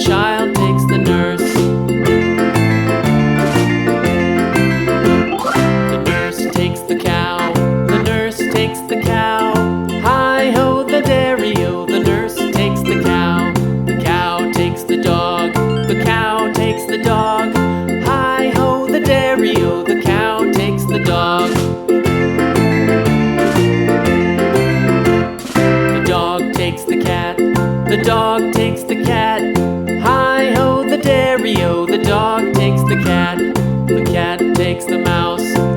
child takes the nurse. The nurse takes the cow. The nurse takes the cow. Hi-ho the dairy-o, the nurse takes the cow. The cow takes the dog. The cow takes the dog. Hi-ho the dairy-o, the cow takes the dog. The dog takes the cat. The dog takes the cat. Hi-ho the dairy-o, the dog takes the cat. The cat takes the mouse.